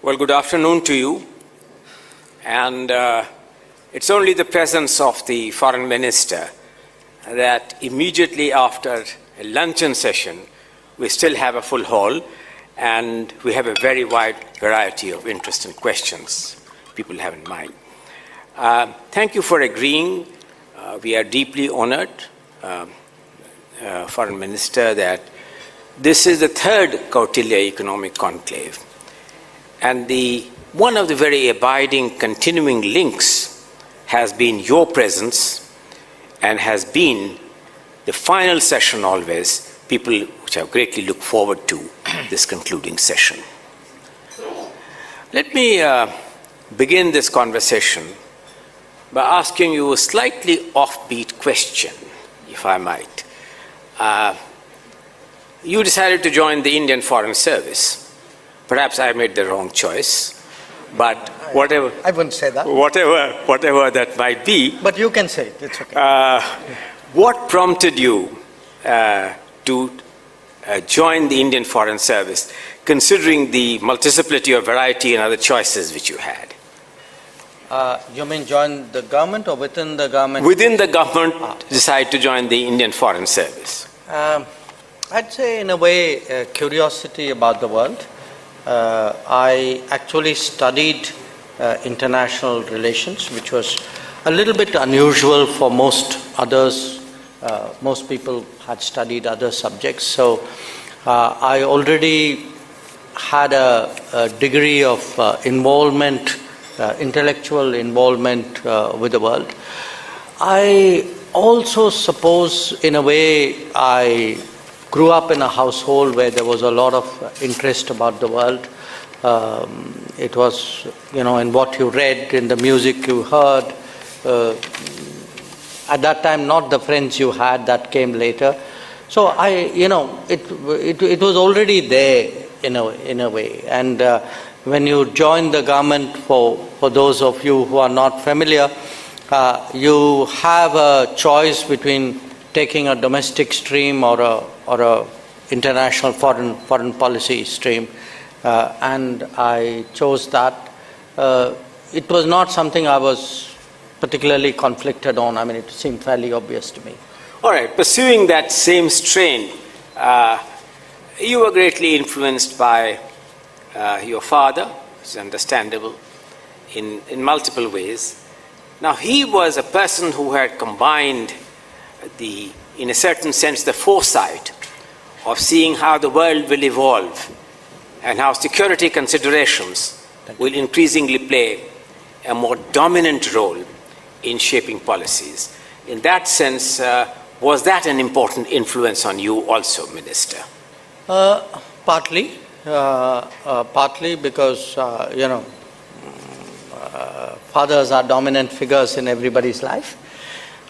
Well, good afternoon to you. And it's only the presence of the foreign minister that immediately after a luncheon session, we still have a full hall and we have a very wide variety of interesting questions people have in mind. Thank you for agreeing. We are deeply honored, Foreign Minister, that this is the third Kautilya Economic Conclave. And one of the very abiding, continuing links has been your presence and has been the final session always, people which have greatly looked forward to this concluding session. Let me begin this conversation by asking you a slightly offbeat question, if I might. You decided to join the Indian Foreign Service. Perhaps I made the wrong choice, but whatever. I wouldn't say that. Whatever that might be. But you can say it, it's okay. What prompted you to join the Indian Foreign Service, considering the multiplicity of variety and other choices which you had? You mean join the government or within the government? Within the government, decide to join the Indian Foreign Service. I'd say, in a way, curiosity about the world. I actually studied international relations, which was a little bit unusual for most others. Most people had studied other subjects. So I already had a degree of involvement, intellectual involvement with the world. I also suppose, in a way, I grew up in a household where there was a lot of interest about the world. It was, in what you read, in the music you heard. At that time, not the friends you had, that came later. So it was already there in a way. And when you join the government, for those of you who are not familiar, you have a choice between taking a domestic stream or a international foreign policy stream, and I chose that. It was not something I was particularly conflicted on. I mean, it seemed fairly obvious to me. All right. Pursuing that same strain, you were greatly influenced by your father, which is understandable, in multiple ways. Now, he was a person who had combined in a certain sense, the foresight of seeing how the world will evolve and how security considerations will increasingly play a more dominant role in shaping policies. In that sense, was that an important influence on you also, Minister? Partly because, fathers are dominant figures in everybody's life.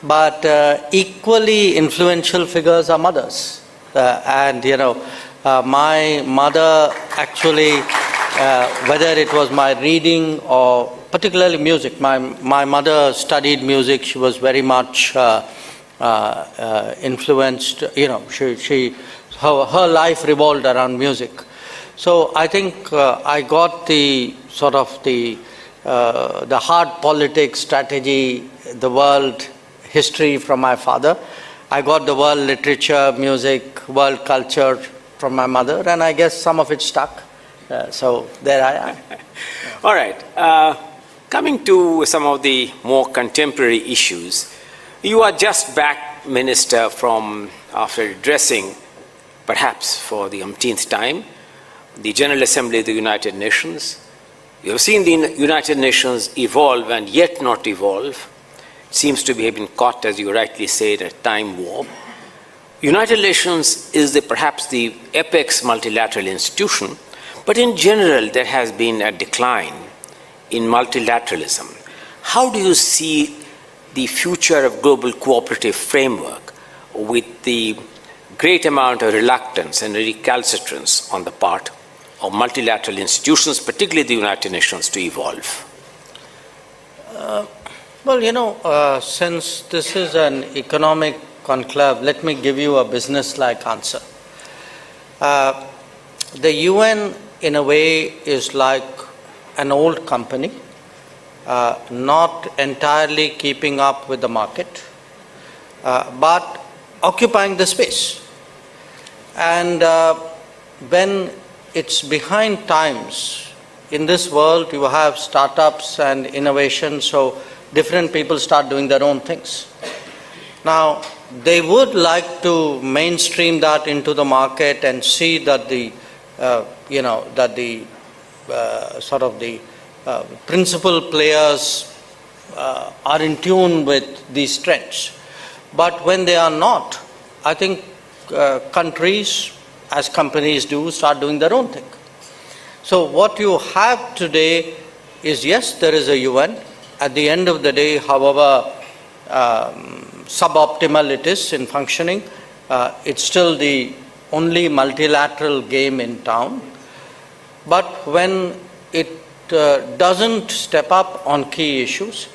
But equally influential figures are mothers. My mother actually, whether it was my reading or particularly music, my mother studied music. She was very much influenced. Her life revolved around music. So I think I got the sort of the hard politics, strategy, the world history from my father. I got the world literature, music, world culture from my mother, and I guess some of it stuck. So there I am. All right. Coming to some of the more contemporary issues, you are just back, Minister, from after addressing, perhaps for the umpteenth time, the General Assembly of the United Nations. You have seen the United Nations evolve and yet not evolve. Seems to have been caught, as you rightly say, in a time warp. United Nations is perhaps the apex multilateral institution, but in general there has been a decline in multilateralism. How do you see the future of global cooperative framework with the great amount of reluctance and recalcitrance on the part of multilateral institutions, particularly the United Nations, to evolve? Well, since this is an economic conclave, let me give you a business-like answer. The UN, in a way, is like an old company, not entirely keeping up with the market, but occupying the space. And when it's behind times, in this world you have startups and innovation, so different people start doing their own things. Now, they would like to mainstream that into the market and see that the principal players are in tune with these trends. But when they are not, I think countries, as companies do, start doing their own thing. So what you have today is, yes, there is a UN. At the end of the day, however suboptimal it is in functioning, it's still the only multilateral game in town. But when it doesn't step up on key issues,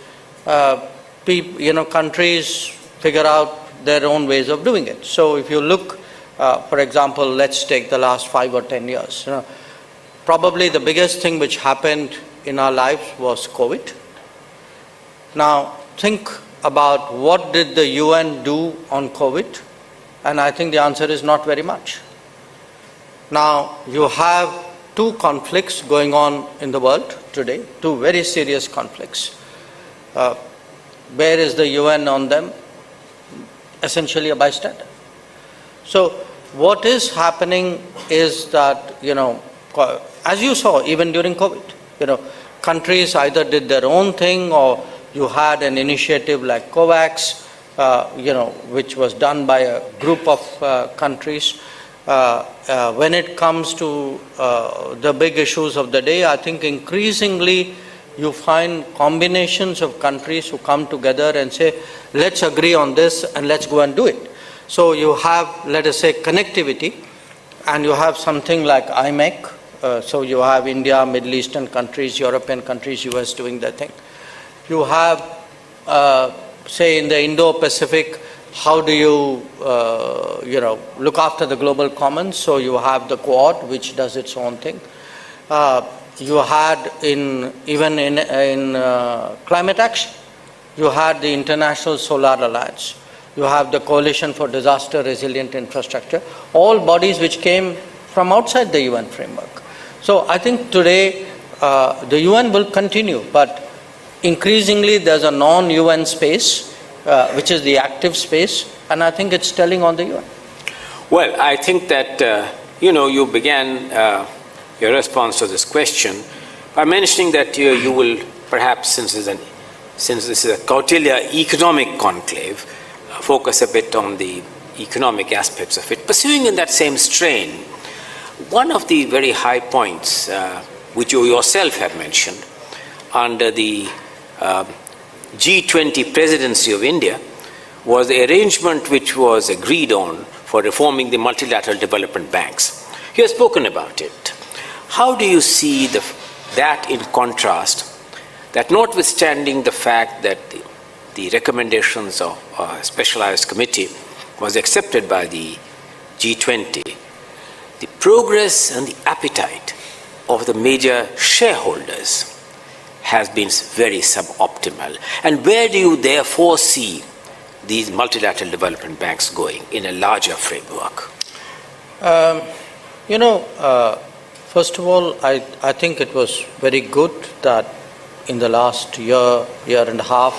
countries figure out their own ways of doing it. So if you look, for example, let's take the last 5 or 10 years. Probably the biggest thing which happened in our lives was COVID. Now, think about what did the UN do on COVID, and I think the answer is not very much. Now, you have 2 conflicts going on in the world today, 2 very serious conflicts. Where is the UN on them? Essentially a bystander. So, what is happening is that, as you saw even during COVID, countries either did their own thing, or you had an initiative like COVAX, which was done by a group of countries. When it comes to the big issues of the day, I think increasingly you find combinations of countries who come together and say, let's agree on this and let's go and do it. So you have, let us say, connectivity, and you have something like IMEC. So you have India, Middle Eastern countries, European countries, US doing their thing. You have, say, in the Indo-Pacific, how do you, look after the global commons? So you have the Quad, which does its own thing. You had even in climate action, you had the International Solar Alliance. You have the Coalition for Disaster Resilient Infrastructure, all bodies which came from outside the UN framework. So I think today the UN will continue, but increasingly there's a non-UN space, which is the active space, and I think it's telling on the UN. Well, I think that, you began your response to this question by mentioning that you will perhaps, since this is a Kautilya Economic Conclave, focus a bit on the economic aspects of it. Pursuing in that same strain, one of the very high points, which you yourself have mentioned, under the G20 presidency of India, was the arrangement which was agreed on for reforming the multilateral development banks. You have spoken about it. How do you see that in contrast, that notwithstanding the fact that the recommendations of a specialized committee was accepted by the G20, the progress and the appetite of the major shareholders has been very suboptimal? And where do you therefore see these multilateral development banks going in a larger framework? First of all, I think it was very good that in the last year and a half,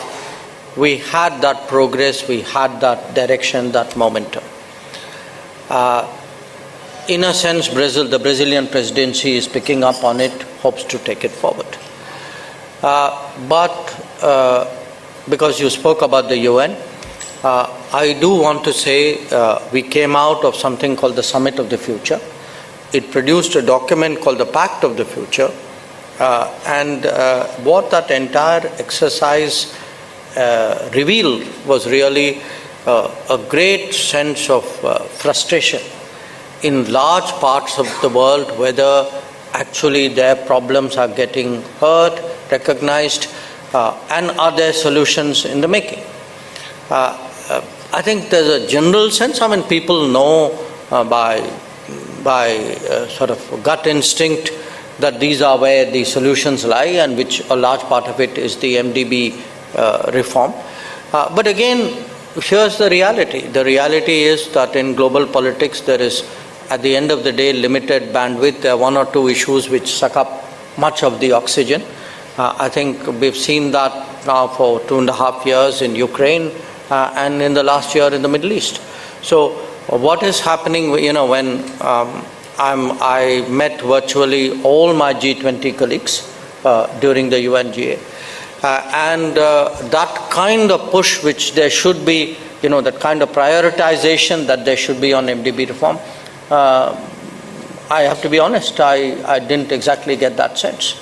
we had that progress, we had that direction, that momentum. In a sense, the Brazilian presidency is picking up on it, hopes to take it forward. But because you spoke about the UN, I do want to say we came out of something called the Summit of the Future. It produced a document called the Pact of the Future, and what that entire exercise revealed was really a great sense of frustration in large parts of the world, whether actually their problems are getting heard, recognized, and are there solutions in the making. I think there's a general sense, people know by sort of gut instinct that these are where the solutions lie, and which a large part of it is the MDB reform. But again, here's the reality. The reality is that in global politics there is, at the end of the day, limited bandwidth. There are one or two issues which suck up much of the oxygen. I think we've seen that now for 2.5 years in Ukraine and in the last year in the Middle East. So what is happening, when I met virtually all my G20 colleagues during the UNGA, and that kind of push which there should be, that kind of prioritization that there should be on MDB reform, I have to be honest, I didn't exactly get that sense.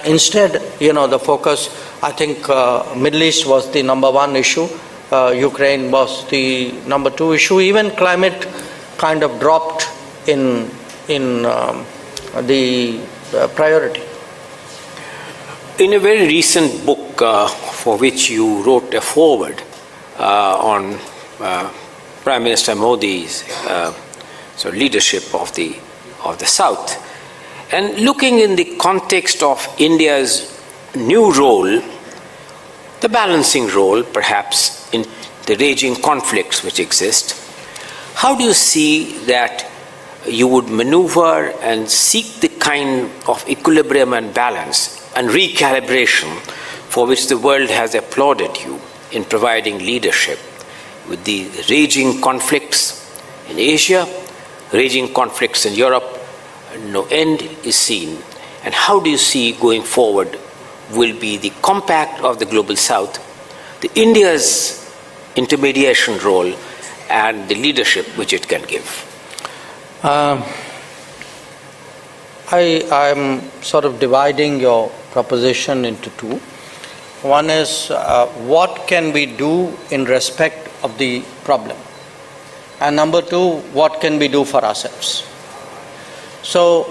Instead, the focus, I think Middle East was the number one issue, Ukraine was the number two issue, even climate kind of dropped in the priority. In a very recent book for which you wrote a foreword on Prime Minister Modi's leadership of the South, and looking in the context of India's new role, the balancing role perhaps in the raging conflicts which exist, how do you see that you would maneuver and seek the kind of equilibrium and balance and recalibration for which the world has applauded you in providing leadership with the raging conflicts in Asia, raging conflicts in Europe, no end is seen? And how do you see going forward will be the compact of the global South, the India's intermediation role, and the leadership which it can give? I'm sort of dividing your proposition into two. One is what can we do in respect of the problem? And number two, what can we do for ourselves? So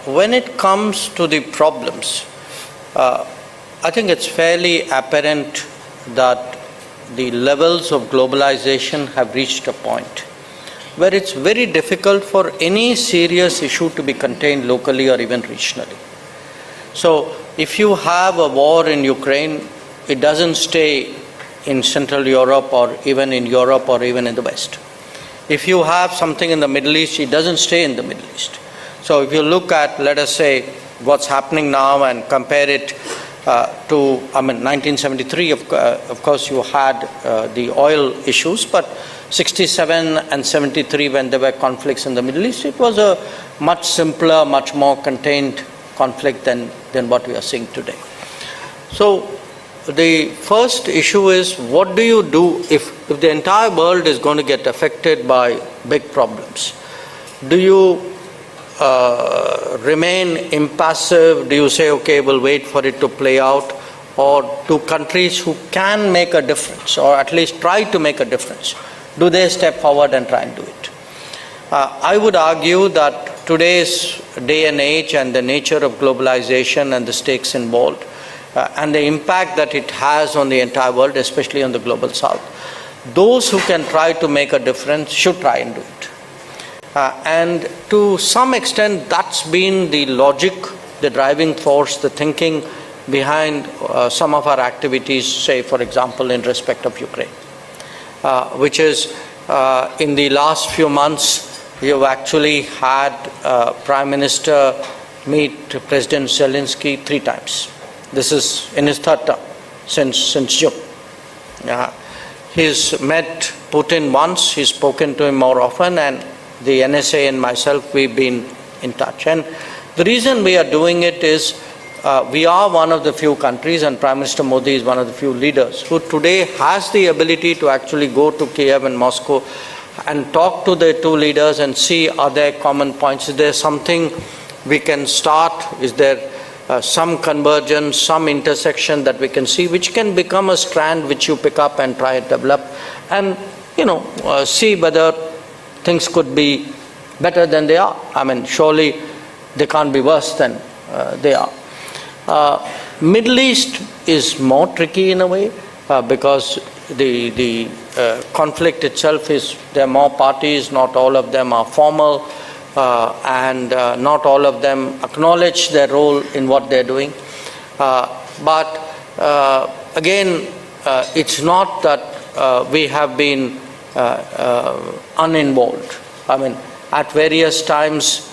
when it comes to the problems, I think it's fairly apparent that the levels of globalization have reached a point where it's very difficult for any serious issue to be contained locally or even regionally. So if you have a war in Ukraine, it doesn't stay in Central Europe or even in Europe or even in the West. If you have something in the Middle East, it doesn't stay in the Middle East. So if you look at, let us say, what's happening now and compare it to 1973, of course you had the oil issues, but 67 and 73, when there were conflicts in the Middle East, it was a much simpler, much more contained conflict than what we are seeing today. So the first issue is, what do you do if the entire world is going to get affected by big problems? Do you remain impassive? Do you say, okay, we'll wait for it to play out? Or do countries who can make a difference, or at least try to make a difference, do they step forward and try and do it? I would argue that today's day and age and the nature of globalization and the stakes involved and the impact that it has on the entire world, especially on the global South, those who can try to make a difference should try and do it. And to some extent, that's been the logic, the driving force, the thinking behind some of our activities, say, for example, in respect of Ukraine, which is in the last few months, you've actually had Prime Minister meet President Zelensky 3 times. This is in his 3rd term since June. He's met Putin once, he's spoken to him more often, and the NSA and myself, we've been in touch. And the reason we are doing it is we are one of the few countries, and Prime Minister Modi is one of the few leaders who today has the ability to actually go to Kiev and Moscow and talk to the two leaders and see, are there common points? Is there something we can start? Is there some convergence, some intersection that we can see, which can become a strand which you pick up and try and develop, and see whether things could be better than they are. Surely they can't be worse than they are. Middle East is more tricky in a way because the conflict itself is, there are more parties, not all of them are formal. and not all of them acknowledge their role in what they're doing. But again, it's not that we have been uninvolved. I mean, at various times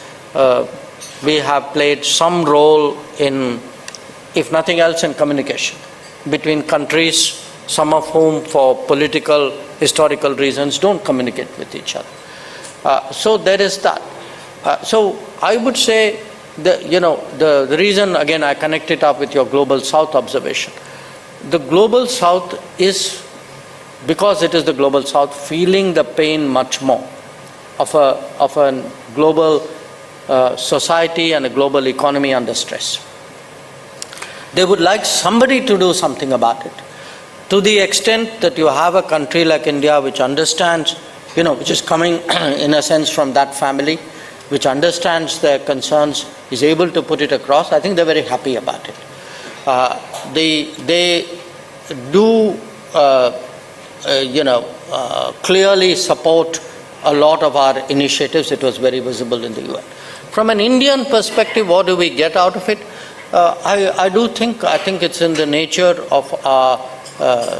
we have played some role in, if nothing else, in communication between countries, some of whom for political, historical reasons don't communicate with each other. So there is that. So I would say the reason, again, I connect it up with your Global South observation. The Global South is, because it is the Global South, feeling the pain much more of a global society and a global economy under stress. They would like somebody to do something about it. To the extent that you have a country like India which understands, which is coming in a sense from that family, which understands their concerns, is able to put it across, I think they're very happy about it. They do, clearly support a lot of our initiatives. It was very visible in the UN. From an Indian perspective, what do we get out of it? I think it's in the nature of our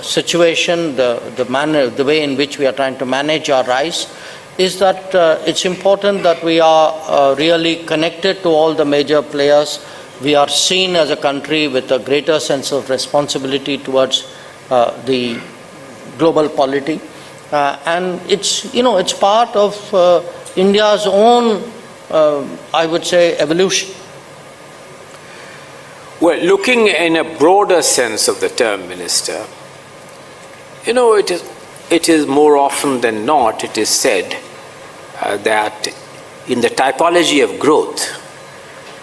situation, the way in which we are trying to manage our rise, is that it's important that we are really connected to all the major players. We are seen as a country with a greater sense of responsibility towards the global polity, and it's part of India's own, I would say, evolution. Well, looking in a broader sense of the term, Minister, it is more often than not, it is said that in the typology of growth,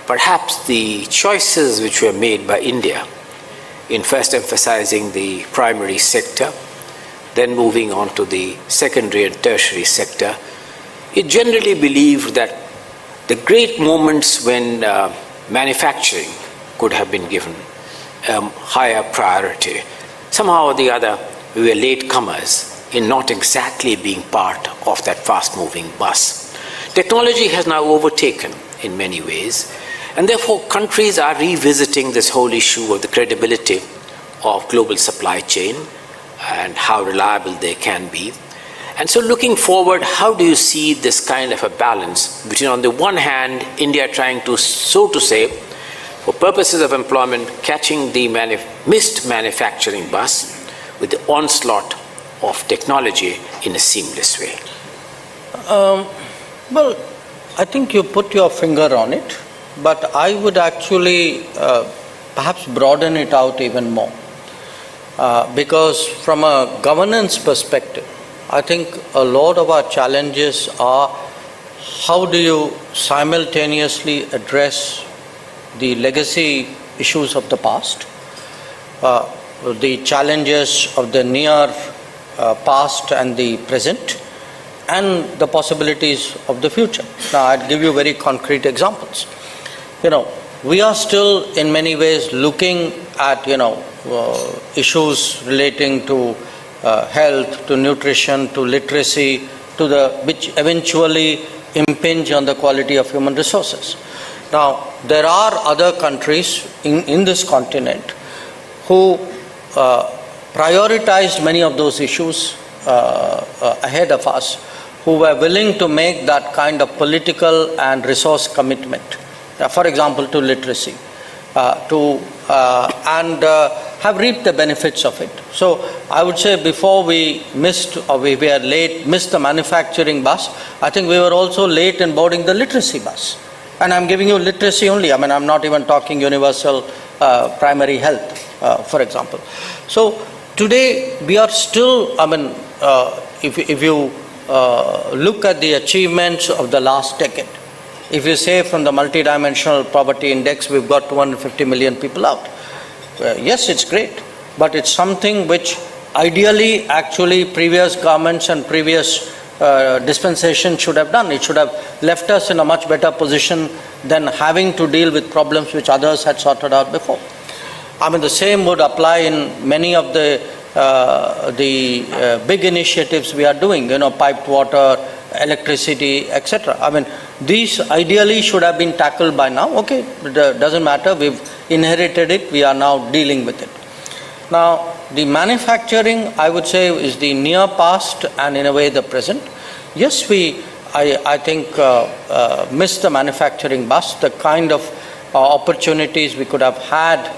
perhaps the choices which were made by India in first emphasizing the primary sector, then moving on to the secondary and tertiary sector, it generally believed that the great moments when manufacturing could have been given higher priority. Somehow or the other, we were latecomers in not exactly being part of that fast-moving bus. Technology has now overtaken in many ways, and therefore countries are revisiting this whole issue of the credibility of global supply chain and how reliable they can be. And so looking forward, how do you see this kind of a balance between, on the one hand, India trying to, so to say, for purposes of employment, catching the missed manufacturing bus with the onslaught of technology in a seamless way? Well, I think you put your finger on it, but I would actually perhaps broaden it out even more. Because from a governance perspective, I think a lot of our challenges are how do you simultaneously address the legacy issues of the past, the challenges of the near past and the present, and the possibilities of the future. Now, I'd give you very concrete examples. We are still in many ways looking at, issues relating to health, to nutrition, to literacy, which eventually impinge on the quality of human resources. Now, there are other countries in this continent who prioritized many of those issues ahead of us, who were willing to make that kind of political and resource commitment, for example, to literacy, and have reaped the benefits of it. So I would say before we missed, or we were late, missed the manufacturing bus, I think we were also late in boarding the literacy bus. And I'm giving you literacy only. I mean, I'm not even talking universal primary health, for example. So today we are still, if you look at the achievements of the last decade, if you say from the multidimensional poverty index, we've got 250 million people out. Yes, it's great, but it's something which ideally actually previous governments and previous dispensation should have done. It should have left us in a much better position than having to deal with problems which others had sorted out before. I mean, the same would apply in many of the big initiatives we are doing, piped water, electricity, etc. I mean, these ideally should have been tackled by now. Okay, it doesn't matter, we've inherited it, we are now dealing with it. Now, the manufacturing, I would say, is the near past and in a way the present. Yes, I think, missed the manufacturing bus, the kind of opportunities we could have had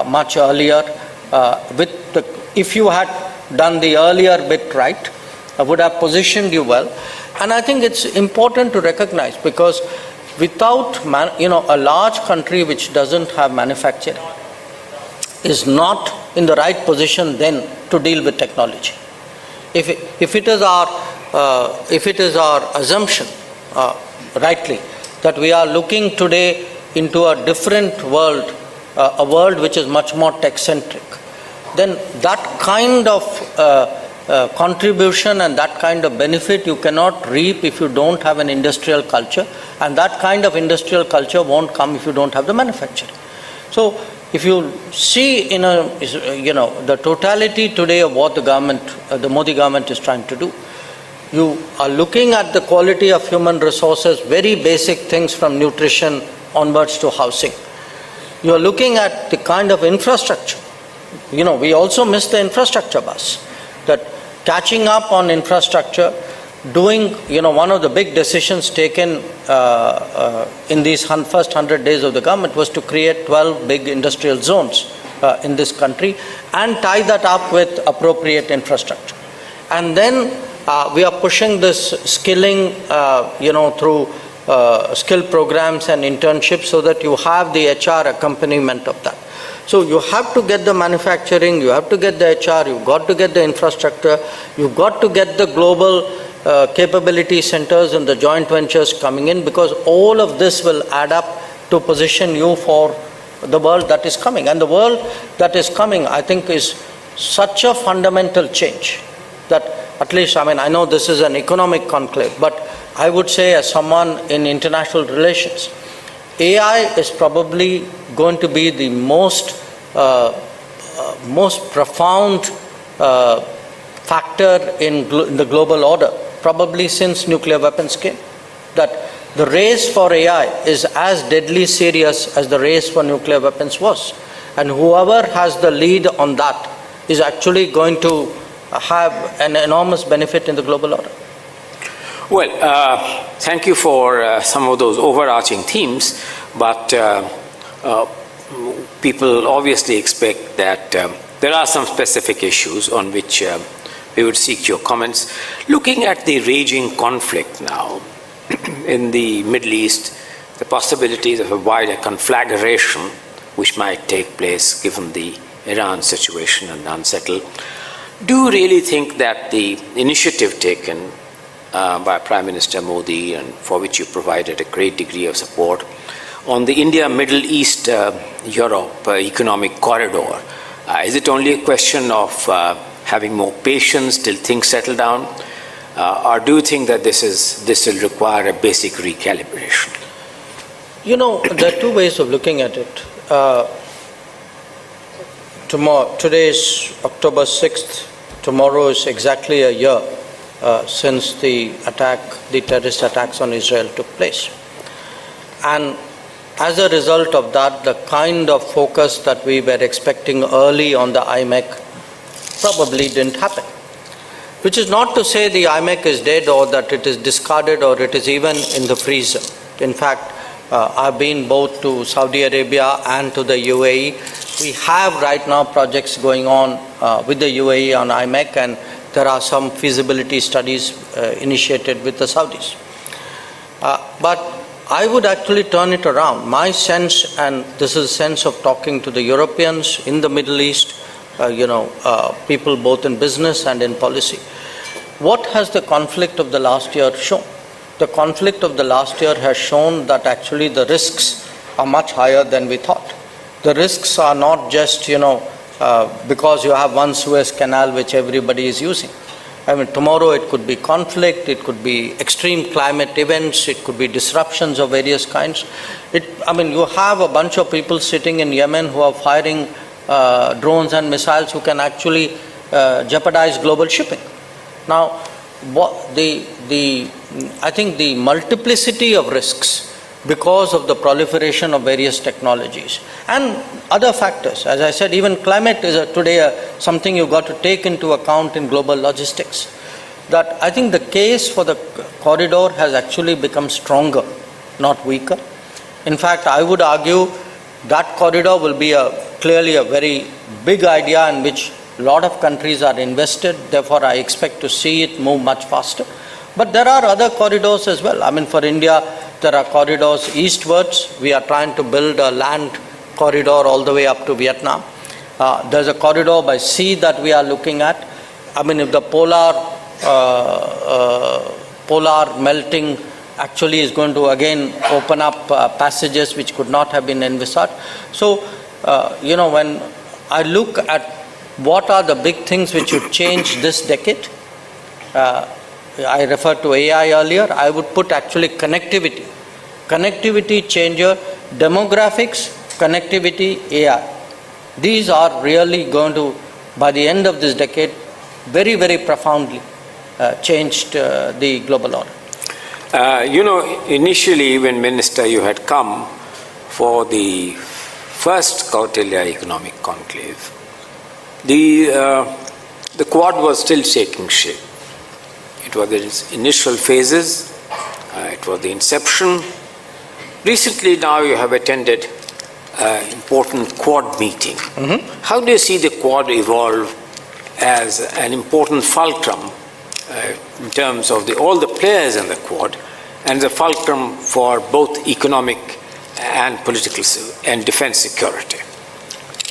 much earlier. If you had done the earlier bit right, would have positioned you well. And I think it's important to recognize, because without a large country which doesn't have manufacturing is not in the right position then to deal with technology. If it is our assumption, rightly, that we are looking today into a different world, a world which is much more tech-centric, then that kind of contribution and that kind of benefit you cannot reap if you don't have an industrial culture, and that kind of industrial culture won't come if you don't have the manufacturing. So if you see the totality today of what the government, the Modi government is trying to do, you are looking at the quality of human resources, very basic things from nutrition onwards to housing. You are looking at the kind of infrastructure. We also missed the infrastructure bus. That catching up on infrastructure, doing, one of the big decisions taken in these first 100 days of the government was to create 12 big industrial zones in this country and tie that up with appropriate infrastructure. And then we are pushing this skilling, through skill programs and internships so that you have the HR accompaniment of that. So you have to get the manufacturing, you have to get the HR, you've got to get the infrastructure, you've got to get the global capability centers and the joint ventures coming in, because all of this will add up to position you for the world that is coming. And the world that is coming, I think, is such a fundamental change that, at least, I know this is an economic conclave, but I would say, as someone in international relations, AI is probably going to be the most profound factor in the global order, probably since nuclear weapons came. That the race for AI is as deadly serious as the race for nuclear weapons was. And whoever has the lead on that is actually going to have an enormous benefit in the global order. Well, thank you for some of those overarching themes, but people obviously expect that there are some specific issues on which we would seek your comments. Looking at the raging conflict now in the Middle East, the possibilities of a wider conflagration which might take place given the Iran situation and unsettled, do you really think that the initiative taken by Prime Minister Modi, and for which you provided a great degree of support, on the India-Middle East Europe economic corridor, is it only a question of having more patience till things settle down, or do you think that this will require a basic recalibration? There are two ways of looking at it. Today is October 6th. Tomorrow is exactly a year since the terrorist attacks on Israel took place. And as a result of that, the kind of focus that we were expecting early on the IMEC probably didn't happen. Which is not to say the IMEC is dead or that it is discarded or it is even in the freezer. In fact, I've been both to Saudi Arabia and to the UAE. We have right now projects going on with the UAE on IMEC, and there are some feasibility studies initiated with the Saudis. But I would actually turn it around. My sense, and this is a sense of talking to the Europeans in the Middle East, people both in business and in policy. What has the conflict of the last year shown? The conflict of the last year has shown that actually the risks are much higher than we thought. The risks are not just, because you have one Suez Canal which everybody is using. Tomorrow it could be conflict, it could be extreme climate events, it could be disruptions of various kinds. You have a bunch of people sitting in Yemen who are firing drones and missiles who can actually jeopardize global shipping. Now, I think the multiplicity of risks because of the proliferation of various technologies and other factors. As I said, even climate is today something you've got to take into account in global logistics. That I think the case for the corridor has actually become stronger, not weaker. In fact, I would argue that corridor will be clearly a very big idea in which a lot of countries are invested. Therefore, I expect to see it move much faster. But there are other corridors as well. I mean, for India, there are corridors eastwards. We are trying to build a land corridor all the way up to Vietnam. There's a corridor by sea that we are looking at. I mean, if the polar melting actually is going to again open up passages which could not have been envisaged. So, when I look at what are the big things which would change this decade, I referred to AI earlier, I would put actually connectivity. Connectivity changer, demographics, connectivity, AI. These are really going to, by the end of this decade, very, very profoundly changed the global order. Initially when Minister you had come for the first Kautilya Economic Conclave, the Quad was still taking shape. It was its initial phases, it was the inception. Recently now you have attended an important Quad meeting. Mm-hmm. How do you see the Quad evolve as an important fulcrum in terms of all the players in the Quad and the fulcrum for both economic and political and defense security?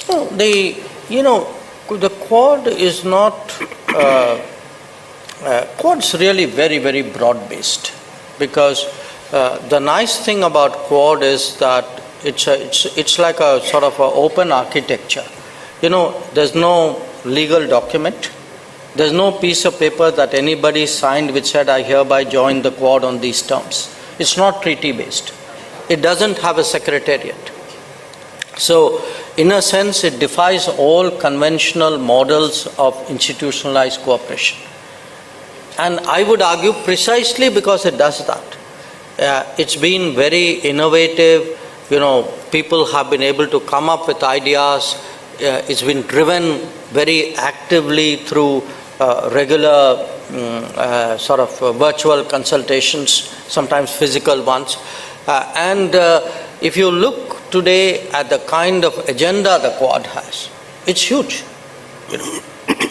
Well, the Quad is not, Quad's really very, very broad-based, because the nice thing about Quad is that it's like a sort of an open architecture. There's no legal document. There's no piece of paper that anybody signed which said, I hereby join the Quad on these terms. It's not treaty-based. It doesn't have a secretariat. So, in a sense, it defies all conventional models of institutionalized cooperation. And I would argue precisely because it does that. It's been very innovative. People have been able to come up with ideas. It's been driven very actively through regular sort of virtual consultations, sometimes physical ones. And if you look today at the kind of agenda the Quad has, it's huge.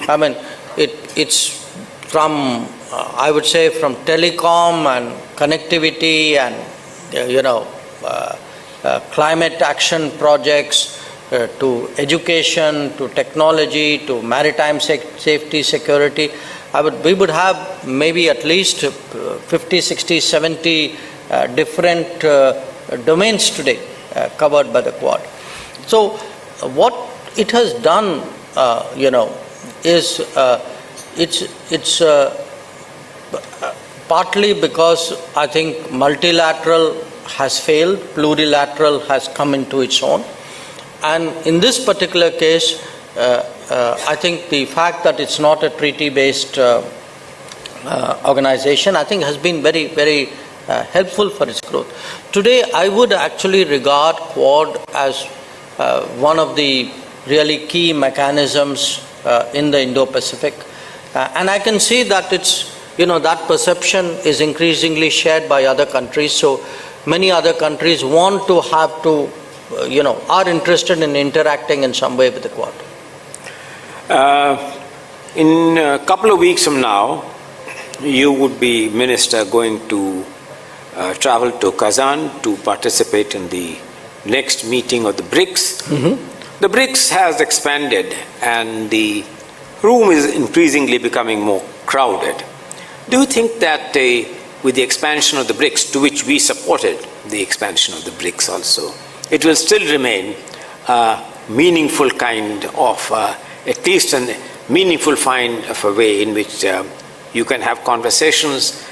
I mean, it's from, I would say, from telecom and connectivity and, climate action projects, to education, to technology, to maritime safety, security. We would have maybe at least 50, 60, 70 different domains today covered by the Quad. So what it has done, is it's partly because I think multilateral has failed, plurilateral has come into its own. And in this particular case, I think the fact that it's not a treaty-based organization, I think has been very, very helpful for its growth. Today, I would actually regard Quad as one of the really key mechanisms in the Indo-Pacific. And I can see that that perception is increasingly shared by other countries. So many other countries want to have to, are interested in interacting in some way with the Quad. In a couple of weeks from now, you would be, Minister, going to travel to Kazan to participate in the next meeting of the BRICS. Mm-hmm. The BRICS has expanded and the room is increasingly becoming more crowded. Do you think that with the expansion of the BRICS, to which we supported the expansion of the BRICS also, it will still remain a meaningful kind of, at least a meaningful kind of a way in which you can have conversations,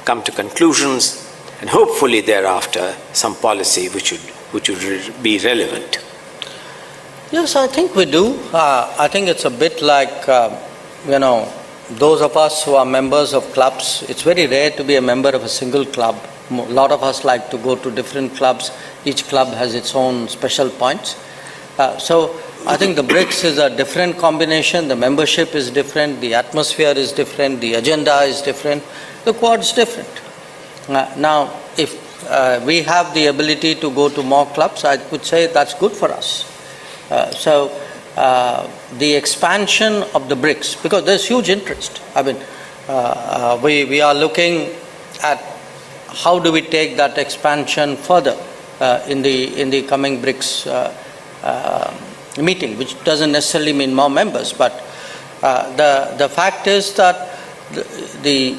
come to conclusions, and hopefully thereafter some policy which would be relevant? Yes, I think we do. I think it's a bit like, those of us who are members of clubs, it's very rare to be a member of a single club. A lot of us like to go to different clubs. Each club has its own special points. So I think the BRICS is a different combination. The membership is different. The atmosphere is different. The agenda is different. The Quad is different. Now, if we have the ability to go to more clubs, I would say that's good for us. So the expansion of the BRICS, because there's huge interest. I mean, we are looking at how do we take that expansion further in the coming BRICS meeting, which doesn't necessarily mean more members, but the fact is that the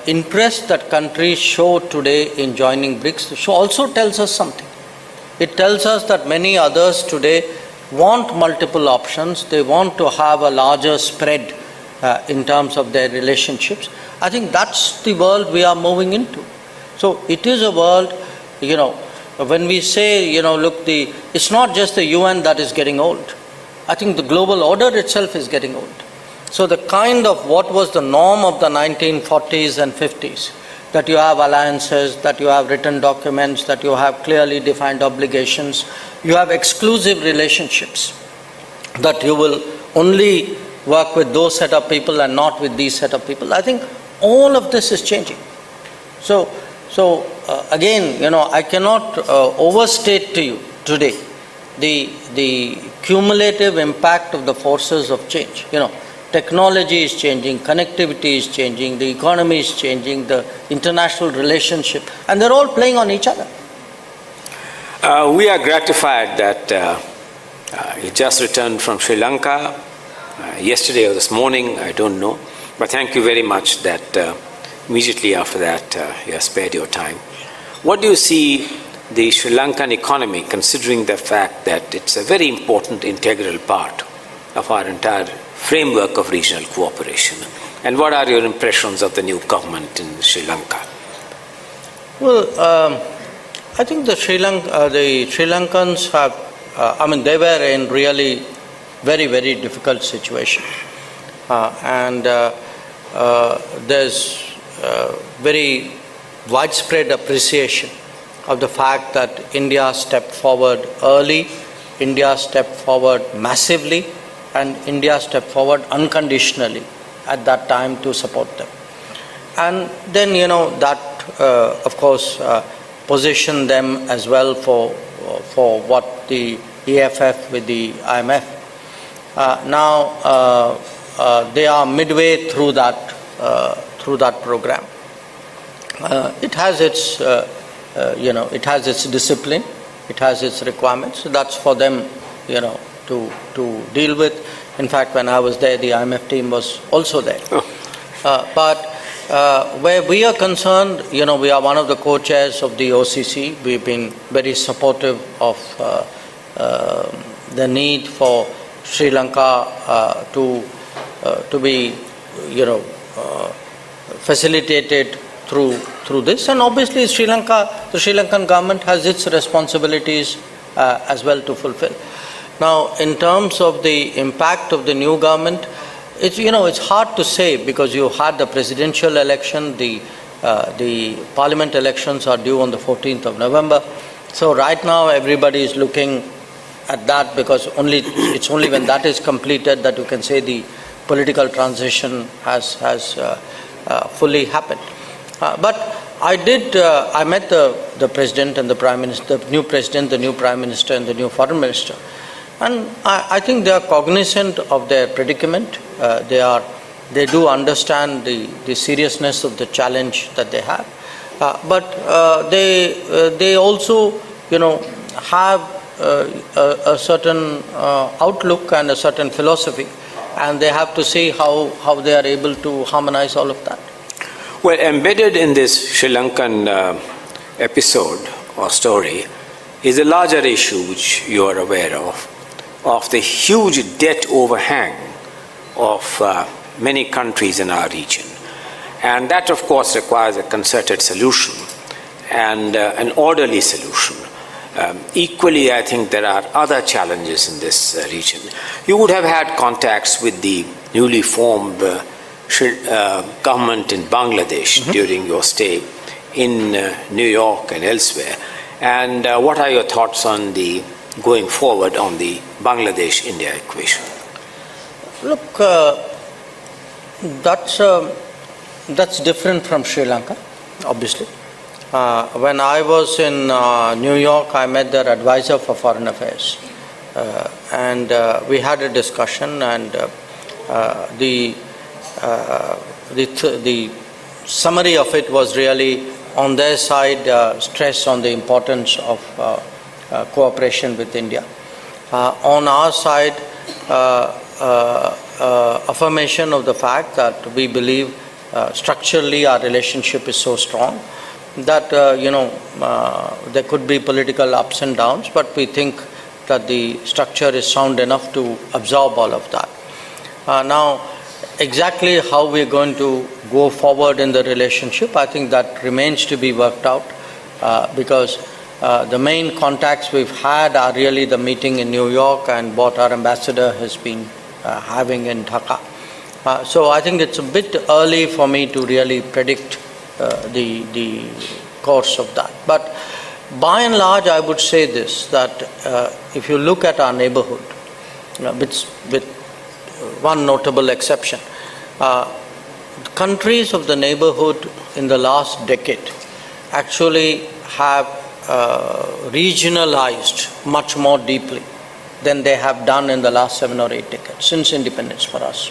interest that countries show today in joining BRICS also tells us something. It tells us that many others today want multiple options. They want to have a larger spread in terms of their relationships. I think that's the world we are moving into. So it is a world, when we say, look, it's not just the UN that is getting old. I think the global order itself is getting old. So the kind of what was the norm of the 1940s and 50s, that you have alliances, that you have written documents, that you have clearly defined obligations, you have exclusive relationships, that you will only work with those set of people and not with these set of people. I think all of this is changing. So again, I cannot overstate to you today the cumulative impact of the forces of change. Technology is changing, connectivity is changing, the economy is changing, the international relationship, and they're all playing on each other. We are gratified that you just returned from Sri Lanka yesterday or this morning, I don't know, but thank you very much that immediately after that you have spared your time. What do you see the Sri Lankan economy, considering the fact that it's a very important integral part of our entire framework of regional cooperation? And what are your impressions of the new government in Sri Lanka? Well, I think the Sri Lankans have, they were in really very, very difficult situation. There's very widespread appreciation of the fact that India stepped forward early, India stepped forward massively, and India stepped forward unconditionally at that time to support them. And then, that, of course, positioned them as well for what the EFF with the IMF. Now, they are midway through that program. It has its, it has its discipline, it has its requirements. So that's for them, to deal with. In fact, when I was there, the IMF team was also there. But where we are concerned, we are one of the co-chairs of the OCC. We've been very supportive of the need for Sri Lanka to be, facilitated through this. And obviously, the Sri Lankan government has its responsibilities as well to fulfill. Now, in terms of the impact of the new government, it's hard to say because you had the presidential election, the parliament elections are due on the 14th of November. So right now everybody is looking at that because it's only when that is completed that you can say the political transition has fully happened. But I met the president and the prime minister, the new president, the new prime minister, and the new foreign minister. And I think they are cognizant of their predicament. They do understand the seriousness of the challenge that they have. But they also, have a certain outlook and a certain philosophy, and they have to see how they are able to harmonize all of that. Well, embedded in this Sri Lankan episode or story is a larger issue which you are aware of the huge debt overhang of many countries in our region. And that, of course, requires a concerted solution and an orderly solution. Equally, I think there are other challenges in this region. You would have had contacts with the newly formed government in Bangladesh during your stay in New York and elsewhere. And what are your thoughts on the going forward on the Bangladesh-India equation? Look, that's different from Sri Lanka, obviously. When I was in New York, I met their advisor for foreign affairs, and we had a discussion, and the summary of it was really, on their side, stress on the importance of cooperation with India. On our side, affirmation of the fact that we believe structurally our relationship is so strong that there could be political ups and downs, but we think that the structure is sound enough to absorb all of that. Now, exactly how we're going to go forward in the relationship, I think that remains to be worked out, because the main contacts we've had are really the meeting in New York and what our ambassador has been having in Dhaka. So I think it's a bit early for me to really predict the course of that. But by and large, I would say this, that if you look at our neighborhood, with one notable exception, countries of the neighborhood in the last decade actually have regionalized much more deeply than they have done in the last 7 or 8 decades, since independence for us.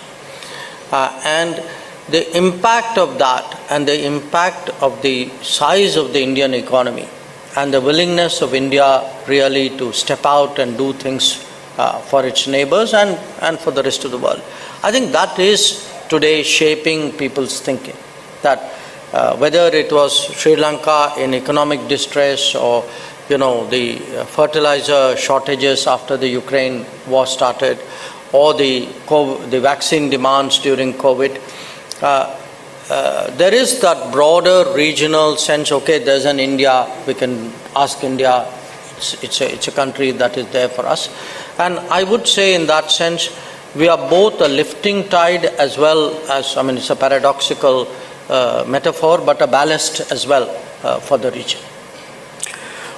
And the impact of that and the impact of the size of the Indian economy and the willingness of India really to step out and do things for its neighbors and for the rest of the world, I think that is today shaping people's thinking. That whether it was Sri Lanka in economic distress, or the fertilizer shortages after the Ukraine war started, or the vaccine demands during COVID, there is that broader regional sense, okay, there's an India, we can ask India, it's a country that is there for us. And I would say in that sense, we are both a lifting tide as well as, it's a paradoxical metaphor, but a ballast as well for the region.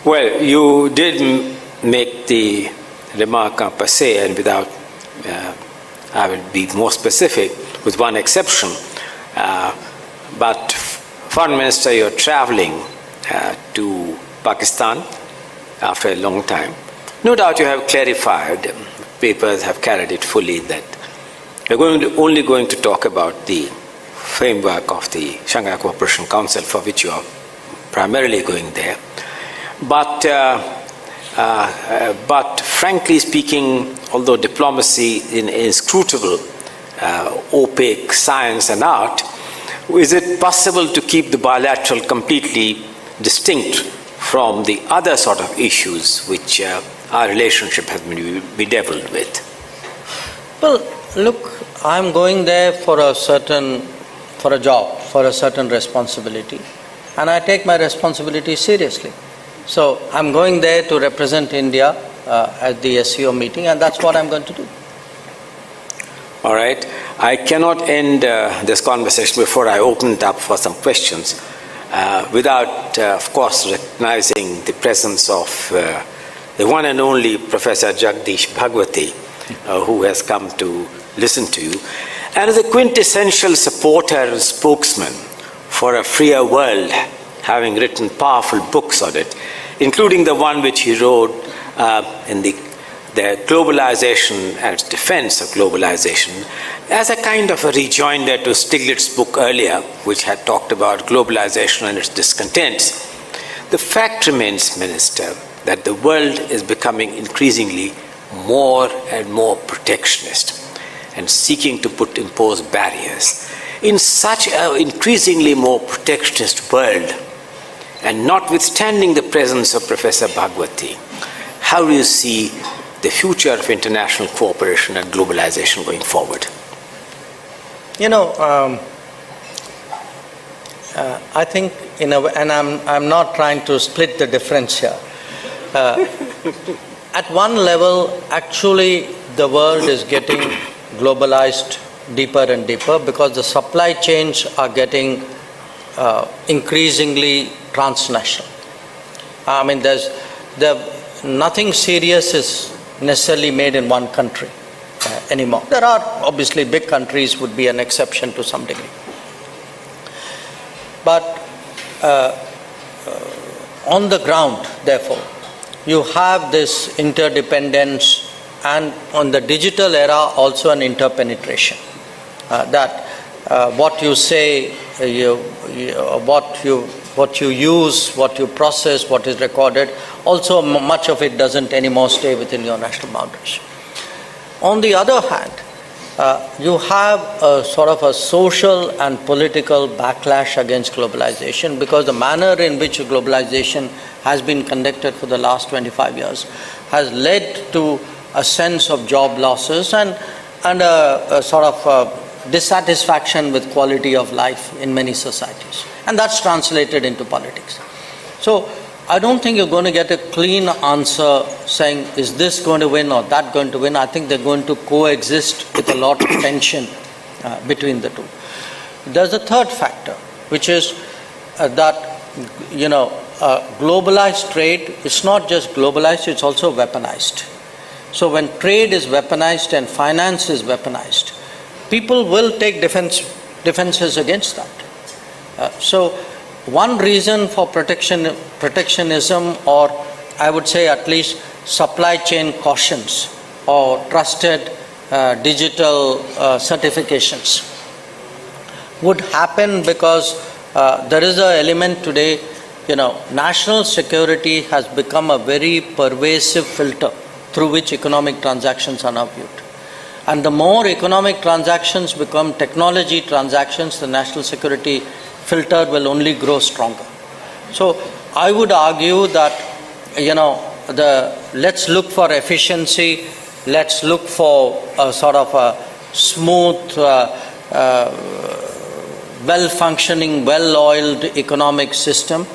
Well, you did make the remark en passé, and without, I will be more specific, with one exception. But Foreign Minister, you're traveling to Pakistan after a long time. No doubt you have clarified, papers have carried it fully, that you're only going to talk about the framework of the Shanghai Cooperation Council, for which you are primarily going there. But frankly speaking, although diplomacy is inscrutable, opaque science and art, is it possible to keep the bilateral completely distinct from the other sort of issues which our relationship has been bedeviled with? Well, look, I'm going there for a job, for a certain responsibility, and I take my responsibility seriously. So I'm going there to represent India at the SCO meeting, and that's what I'm going to do. All right. I cannot end this conversation before I open it up for some questions without, of course, recognizing the presence of the one and only Professor Jagdish Bhagwati, who has come to listen to you, and is a quintessential supporter and spokesman for a freer world, having written powerful books on it, including the one which he wrote in the Globalization and Defense of Globalization, as a kind of a rejoinder to Stiglitz's book earlier, which had talked about globalization and its discontents. The fact remains, Minister, that the world is becoming increasingly more and more protectionist and seeking to impose barriers. In such an increasingly more protectionist world, and notwithstanding the presence of Professor Bhagwati, how do you see the future of international cooperation and globalization going forward? I think, and I'm not trying to split the difference here. At one level, actually, the world is getting globalized deeper and deeper because the supply chains are getting increasingly transnational. I mean, nothing serious is necessarily made in one country anymore. There are obviously big countries would be an exception to some degree. But on the ground, therefore, you have this interdependence, and on the digital era also an interpenetration. That what you say, what you use, what you process, what is recorded, also much of it doesn't anymore stay within your national boundaries. On the other hand, you have a sort of a social and political backlash against globalization because the manner in which globalization has been conducted for the last 25 years has led to a sense of job losses and a sort of dissatisfaction with quality of life in many societies. And that's translated into politics. So I don't think you're going to get a clean answer saying, is this going to win or that going to win? I think they're going to coexist with a lot of tension between the two. There's a third factor, which is that, globalized trade is not just globalized, it's also weaponized. So when trade is weaponized and finance is weaponized, people will take defenses against that. So one reason for protectionism, or I would say at least supply chain cautions or trusted digital certifications would happen because there is an element today, national security has become a very pervasive filter through which economic transactions are now viewed. And the more economic transactions become technology transactions, the national security filter will only grow stronger. So I would argue that, let's look for efficiency, let's look for a sort of a smooth, well-functioning, well-oiled economic system.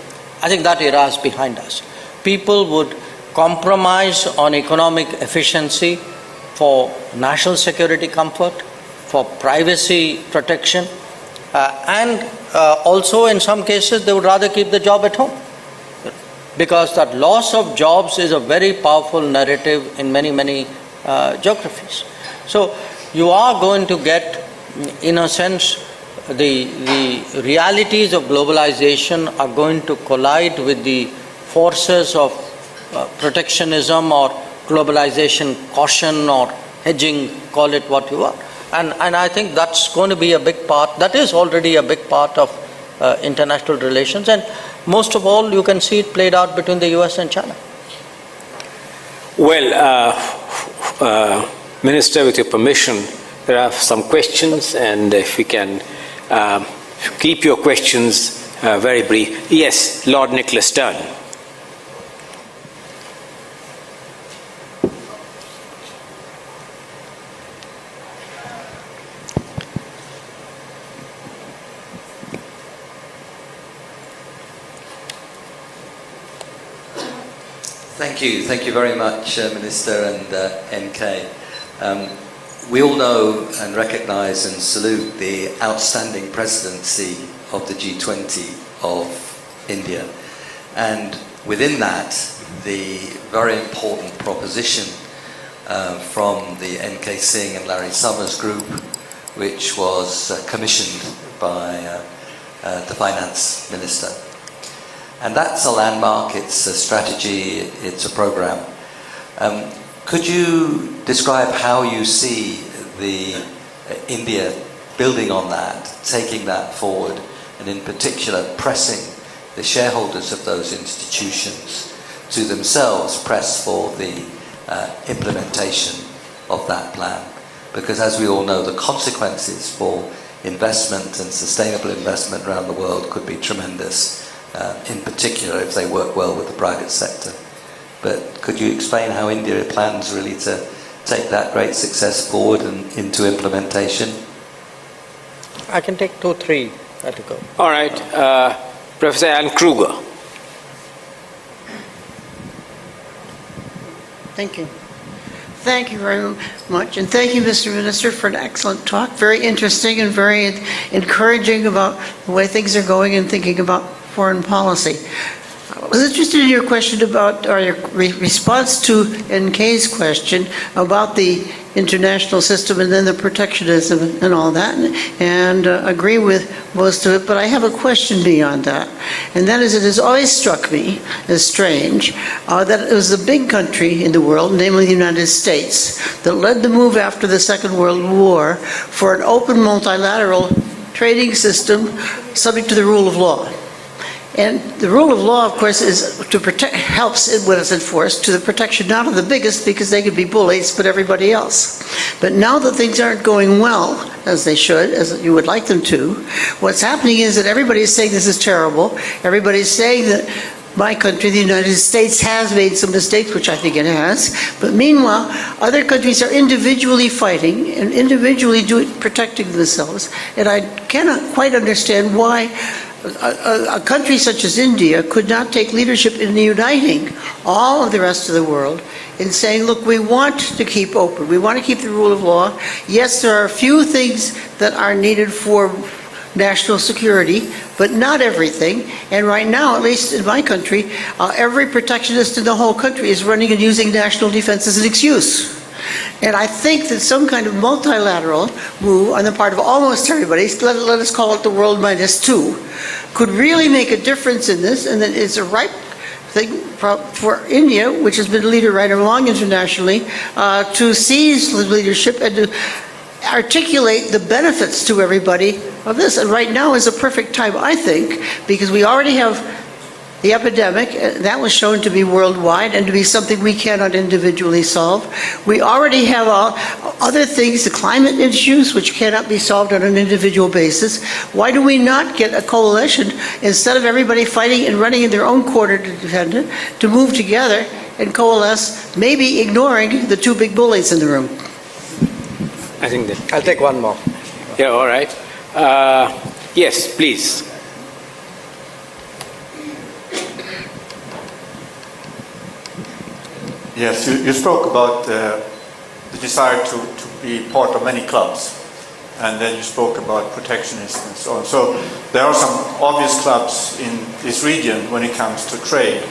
I think that era is behind us. People would compromise on economic efficiency for national security comfort, for privacy protection, and also in some cases they would rather keep the job at home. Because that loss of jobs is a very powerful narrative in many geographies. So you are going to get, in a sense, the realities of globalization are going to collide with the forces of protectionism or globalization caution or hedging, call it what you want. And I think that's going to be a big part, that is already a big part of international relations. And most of all, you can see it played out between the US and China. Well, Minister, with your permission, there are some questions, and if we can keep your questions very brief. Yes, Lord Nicholas Stern. Thank you very much, Minister and NK. We all know and recognise and salute the outstanding presidency of the G20 of India, and within that, the very important proposition from the NK Singh and Larry Summers group, which was commissioned by the Finance Minister. And that's a landmark, it's a strategy, it's a program. Could you describe how you see India building on that, taking that forward, and in particular pressing the shareholders of those institutions to themselves press for the implementation of that plan? Because as we all know, the consequences for investment and sustainable investment around the world could be tremendous. In particular if they work well with the private sector. But could you explain how India plans really to take that great success forward and into implementation? I can take 2 or 3 at a go. All right. Professor Alan Kruger. Thank you. Thank you very much, and thank you, Mr. Minister, for an excellent talk. Very interesting and very encouraging about the way things are going and thinking about foreign policy. I was interested in your question about, or your response to NK's question about the international system and then the protectionism and all that, and agree with most of it, but I have a question beyond that. And that is, it has always struck me as strange that it was the big country in the world, namely the United States, that led the move after the Second World War for an open multilateral trading system subject to the rule of law. And the rule of law, of course, is to protect, helps when it's enforced to the protection not of the biggest, because they could be bullies, but everybody else. But now that things aren't going well, as they should, as you would like them to, what's happening is that everybody's saying this is terrible. Everybody's saying that my country, the United States, has made some mistakes, which I think it has. But meanwhile, other countries are individually fighting and individually protecting themselves. And I cannot quite understand why a country such as India could not take leadership in uniting all of the rest of the world in saying, look, we want to keep open. We want to keep the rule of law. Yes, there are a few things that are needed for national security, but not everything. And right now, at least in my country, every protectionist in the whole country is running and using national defense as an excuse. And I think that some kind of multilateral move on the part of almost everybody, let us call it the world -2, could really make a difference in this, and that it's a ripe thing for India, which has been a leader right along internationally, to seize the leadership and to articulate the benefits to everybody of this. And right now is a perfect time, I think, because we already have the epidemic, that was shown to be worldwide and to be something we cannot individually solve. We already have other things, the climate issues, which cannot be solved on an individual basis. Why do we not get a coalition, instead of everybody fighting and running in their own corner to defend it, to move together and coalesce, maybe ignoring the two big bullies in the room? I think that. I'll take one more. Yeah, all right. Yes, please. Yes, you spoke about the desire to be part of many clubs, and then you spoke about protectionism and so on. So there are some obvious clubs in this region when it comes to trade.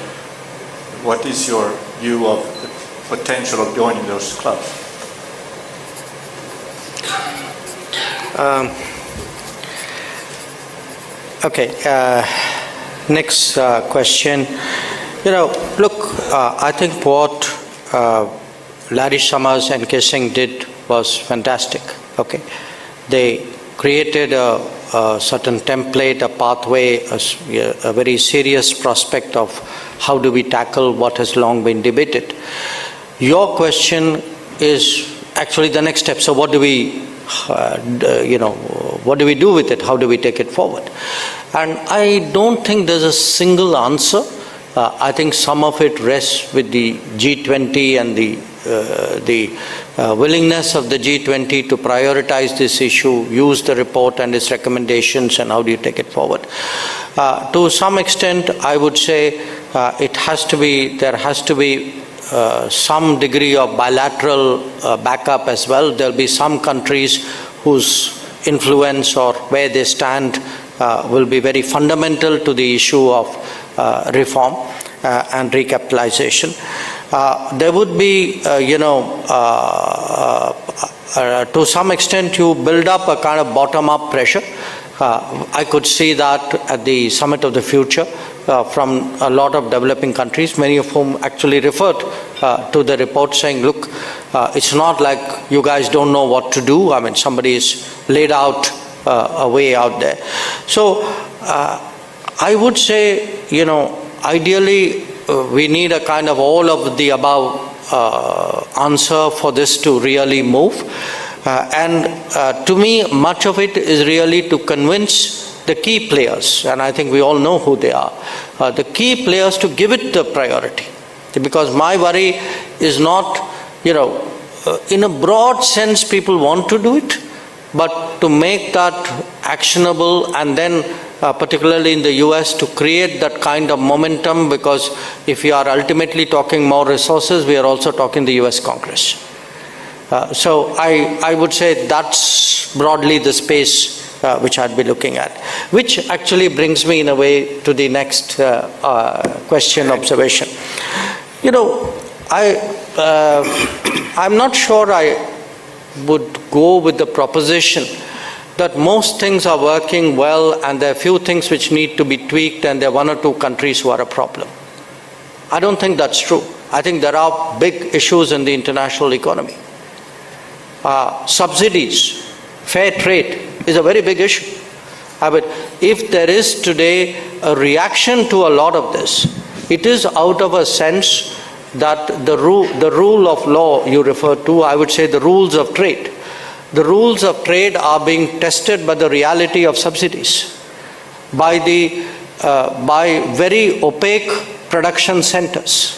What is your view of the potential of joining those clubs? Next question. Look, I think what Larry Summers and Kissing did was fantastic. Okay, they created a certain template, a pathway, a very serious prospect of how do we tackle what has long been debated. Your question is actually the next step. So what do we, what do we do with it? How do we take it forward? And I don't think there's a single answer. I think some of it rests with the G20 and the willingness of the G20 to prioritize this issue, use the report and its recommendations, and how do you take it forward. To some extent, I would say there has to be some degree of bilateral backup as well. There'll be some countries whose influence or where they stand will be very fundamental to the issue of reform and recapitalization. There would be, to some extent, you build up a kind of bottom-up pressure. I could see that at the Summit of the Future from a lot of developing countries, many of whom actually referred to the report saying, look, it's not like you guys don't know what to do. I mean, somebody's laid out a way out there. So I would say, ideally we need a kind of all of the above answer for this to really move. To me, much of it is really to convince the key players, and I think we all know who they are, the key players to give it the priority. Because my worry is not, in a broad sense people want to do it, but to make that actionable, and then particularly in the US, to create that kind of momentum, because if you are ultimately talking more resources, we are also talking the US Congress. So I would say that's broadly the space which I'd be looking at, which actually brings me in a way to the next question, observation. You know, I'm not sure I would go with the proposition that most things are working well and there are few things which need to be tweaked and there are one or two countries who are a problem. I don't think that's true. I think there are big issues in the international economy. Subsidies, fair trade is a very big issue. But if there is today a reaction to a lot of this, it is out of a sense that the rule of law you refer to, I would say the rules of trade. The rules of trade are being tested by the reality of subsidies, by very opaque production centers.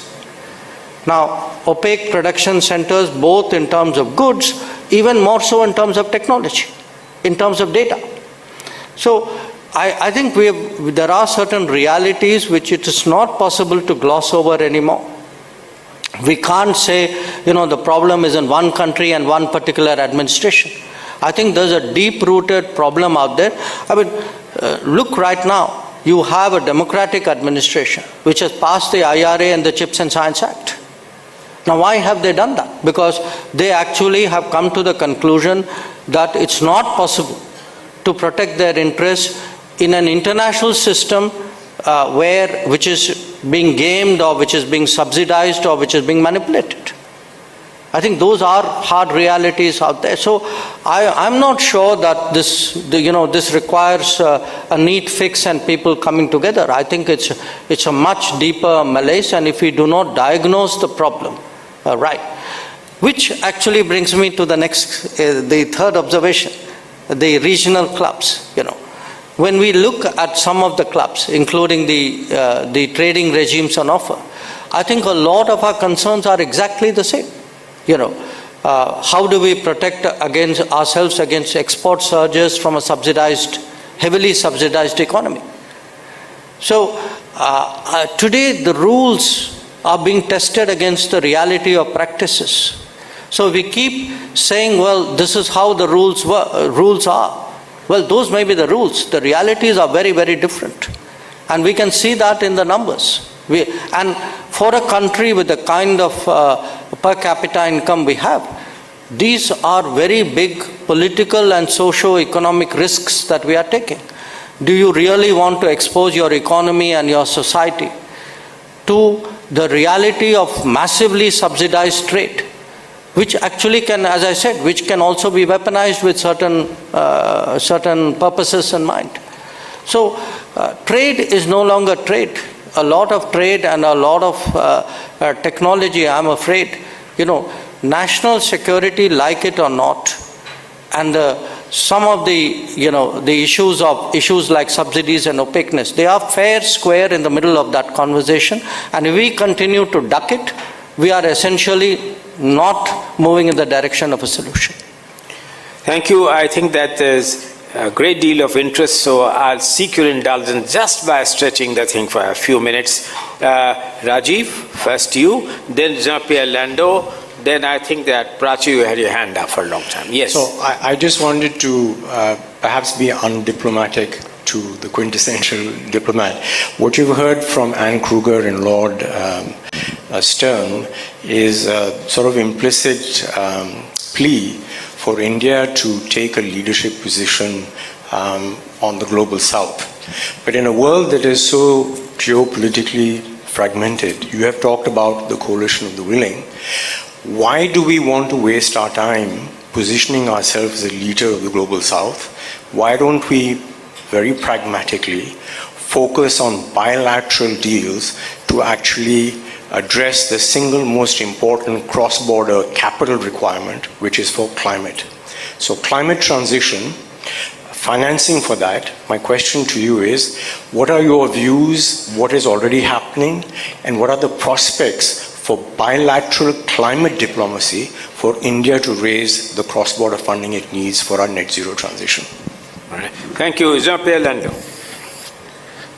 Now, opaque production centers both in terms of goods, even more so in terms of technology, in terms of data. So I think there are certain realities which it is not possible to gloss over anymore. We can't say, the problem is in one country and one particular administration. I think there's a deep-rooted problem out there. Look right now. You have a democratic administration which has passed the IRA and the Chips and Science Act. Now, why have they done that? Because they actually have come to the conclusion that it's not possible to protect their interests in an international system which is being gamed or which is being subsidized or which is being manipulated. I think those are hard realities out there. So I'm not sure that this requires a neat fix and people coming together. I think it's a much deeper malaise, and if we do not diagnose the problem right, which actually brings me to the third observation, the regional clubs. When we look at some of the clubs, including the trading regimes on offer, I think a lot of our concerns are exactly the same. How do we protect ourselves against export surges from a heavily subsidized economy? So today the rules are being tested against the reality of practices. So we keep saying, well, this is how the rules are. Well, those may be the rules. The realities are very, very different. And we can see that in the numbers. And for a country with the kind of per capita income we have, these are very big political and socio-economic risks that we are taking. Do you really want to expose your economy and your society to the reality of massively subsidized trade, which actually can, as I said, which can also be weaponized with certain purposes in mind? So trade is no longer trade. A lot of trade and a lot of technology, I'm afraid, national security, like it or not, and some of the issues like subsidies and opaqueness, they are fair square in the middle of that conversation. And if we continue to duck it, we are essentially not moving in the direction of a solution. Thank you. I think that there's a great deal of interest, so I'll seek your indulgence just by stretching the thing for a few minutes. Rajiv, first you, then Jean-Pierre Lando, then I think that Prachi, you had your hand up for a long time. Yes. So I just wanted to perhaps be undiplomatic to the quintessential diplomat. What you've heard from Anne Kruger and Lord Stern is a sort of implicit plea for India to take a leadership position on the global south. But in a world that is so geopolitically fragmented, you have talked about the coalition of the willing. Why do we want to waste our time positioning ourselves as a leader of the global south? Why don't we very pragmatically focus on bilateral deals to actually address the single most important cross-border capital requirement, which is for climate? So climate transition, financing for that, my question to you is, what are your views, what is already happening, and what are the prospects for bilateral climate diplomacy for India to raise the cross-border funding it needs for our net zero transition? All right. Thank you. Jean-Pierre Lando.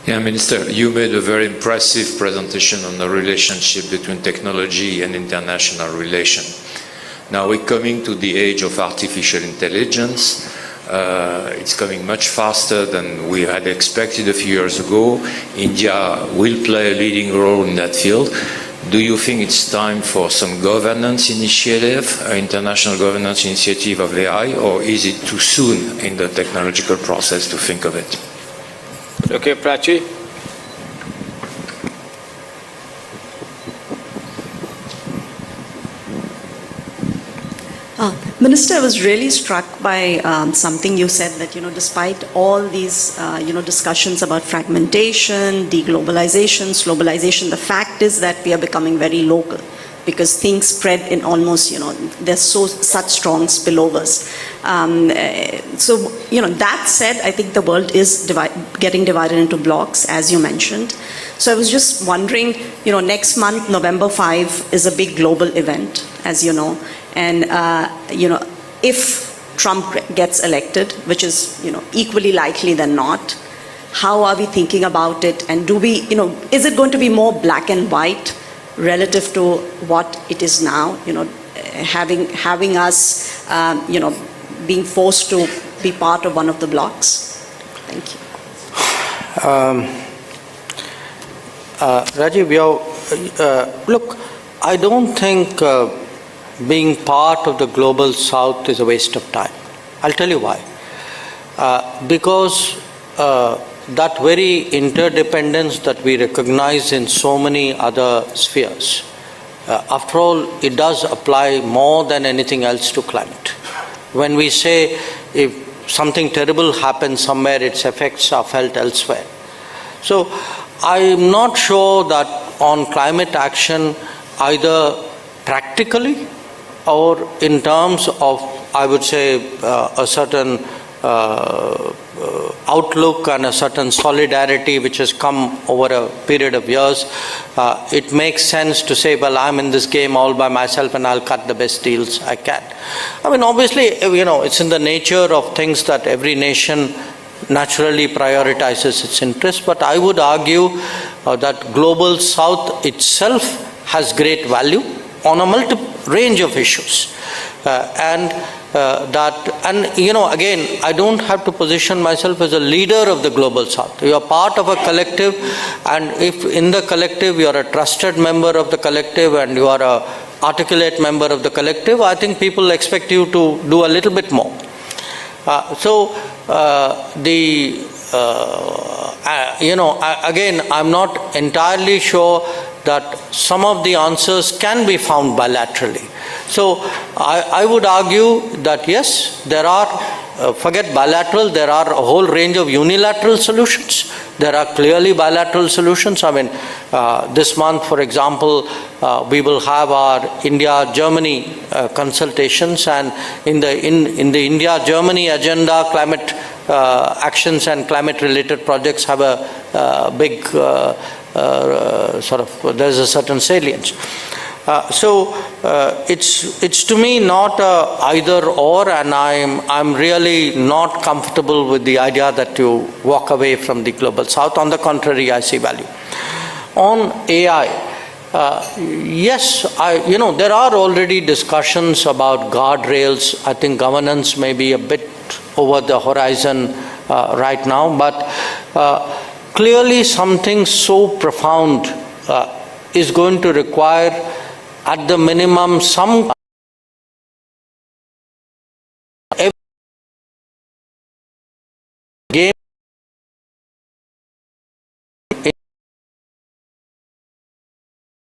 Yeah, Minister, you made a very impressive presentation on the relationship between technology and international relations. Now we're coming to the age of artificial intelligence. It's coming much faster than we had expected a few years ago. India will play a leading role in that field. Do you think it's time for some governance initiative, international governance initiative of AI, or is it too soon in the technological process to think of it? Okay, Prachi? Minister, I was really struck by something you said that, despite all these, discussions about fragmentation, deglobalization, globalization, the fact is that we are becoming very local because things spread in almost, there's such strong spillovers. So, that said, I think the world is getting divided into blocks, as you mentioned. So I was just wondering, next month, November 5, is a big global event, as you know. And, if Trump gets elected, which is, equally likely than not, how are we thinking about it? And do we, is it going to be more black and white relative to what it is now? Having us, being forced to be part of one of the blocks? Thank you. Rajiv, look, I don't think being part of the global south is a waste of time. I'll tell you why. Because that very interdependence that we recognize in so many other spheres, after all, it does apply more than anything else to climate. When we say if something terrible happens somewhere, its effects are felt elsewhere. So I'm not sure that on climate action, either practically or in terms of, I would say, a certain outlook and a certain solidarity which has come over a period of years, it makes sense to say, well, I'm in this game all by myself and I'll cut the best deals I can. I mean, obviously, it's in the nature of things that every nation naturally prioritizes its interests, but I would argue that global south itself has great value on a range of issues. Again, I don't have to position myself as a leader of the global south. You are part of a collective, and if in the collective you are a trusted member of the collective and you are an articulate member of the collective, I think people expect you to do a little bit more. Again, I'm not entirely sure that some of the answers can be found bilaterally. So I would argue that yes, there are, forget bilateral, there are a whole range of unilateral solutions. There are clearly bilateral solutions. I mean, this month, for example, we will have our India-Germany consultations, and in the India-Germany agenda, climate actions and climate-related projects have a big there's a certain salience. It's to me not either or, and I'm really not comfortable with the idea that you walk away from the global south. On the contrary, I see value. On AI, yes, there are already discussions about guardrails. I think governance may be a bit over the horizon right now, but clearly something so profound is going to require, at the minimum, some game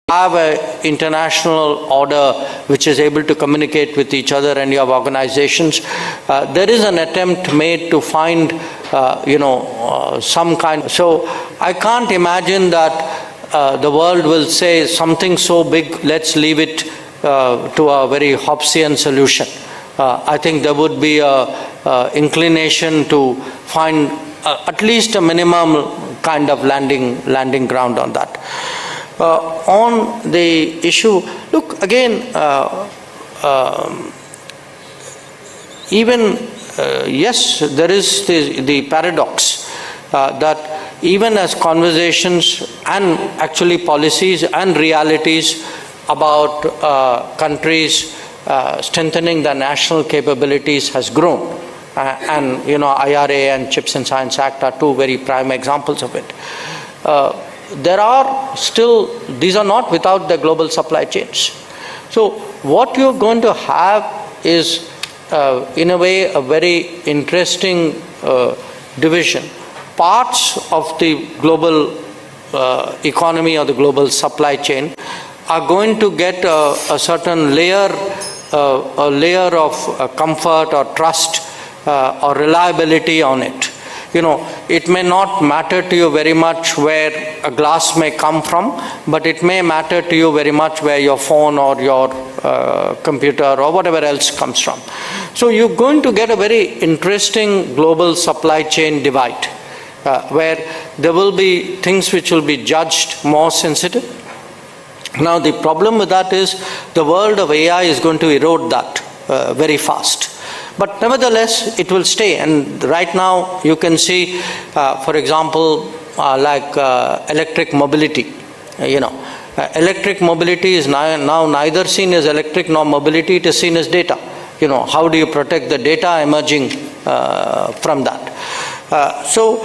have an international order which is able to communicate with each other, and you have organizations. There is an attempt made to find some kind. So I can't imagine that the world will say something so big, let's leave it to a very Hobbesian solution. I think there would be an inclination to find at least a minimum kind of landing ground on that. On the issue, look, again, yes, there is the paradox that even as conversations and actually policies and realities about countries strengthening the national capabilities has grown. And IRA and Chips and Science Act are two very prime examples of it. There are still, these are not without the global supply chains. So what you're going to have is, in a way, a very interesting division. Parts of the global economy or the global supply chain are going to get a certain layer of comfort or trust or reliability on it. It may not matter to you very much where a glass may come from, but it may matter to you very much where your phone or your computer or whatever else comes from. So you're going to get a very interesting global supply chain divide, where there will be things which will be judged more sensitive. Now the problem with that is the world of AI is going to erode that very fast. But nevertheless, it will stay. And right now, you can see, for example, like electric mobility. Electric mobility is now neither seen as electric nor mobility, it is seen as data. How do you protect the data emerging from that? So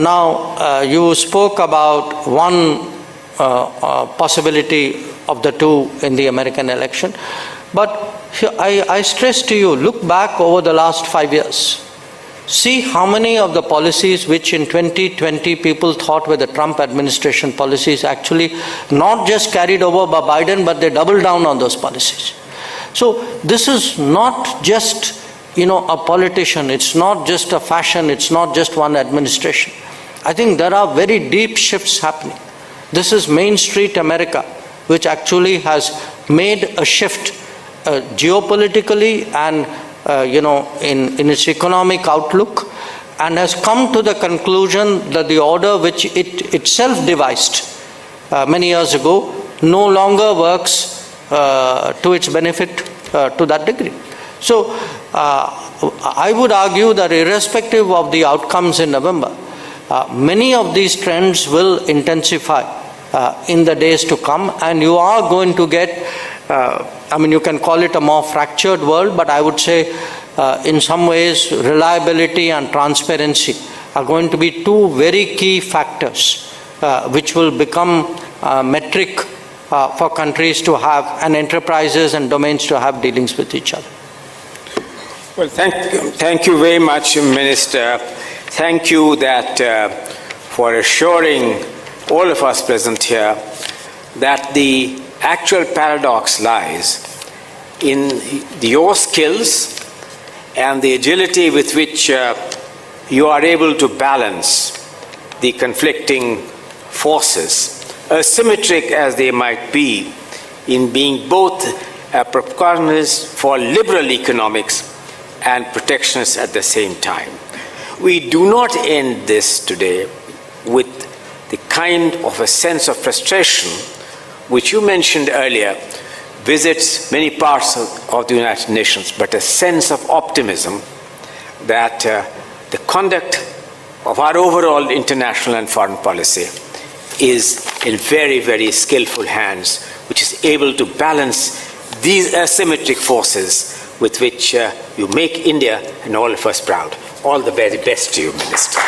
now you spoke about one possibility of the two in the American election. But I stress to you, look back over the last 5 years. See how many of the policies which in 2020 people thought were the Trump administration policies actually not just carried over by Biden, but they doubled down on those policies. So this is not just, a politician, it's not just a fashion, it's not just one administration. I think there are very deep shifts happening. This is Main Street America, which actually has made a shift geopolitically and in its economic outlook, and has come to the conclusion that the order which it itself devised many years ago no longer works to its benefit to that degree. So I would argue that irrespective of the outcomes in November, many of these trends will intensify in the days to come, and you are going to get, you can call it a more fractured world, but I would say in some ways reliability and transparency are going to be two very key factors which will become metric for countries to have, and enterprises and domains to have dealings with each other. Well, thank you very much, Minister. Thank you for assuring all of us present here that the actual paradox lies in your skills and the agility with which you are able to balance the conflicting forces, asymmetric as they might be, in being both a protagonist for liberal economics and protectionist at the same time. We do not end this today with the kind of a sense of frustration which you mentioned earlier visits many parts of the United Nations, but a sense of optimism that the conduct of our overall international and foreign policy is in very, very skillful hands, which is able to balance these asymmetric forces with which you make India and all of us proud. All the very best to you, Minister.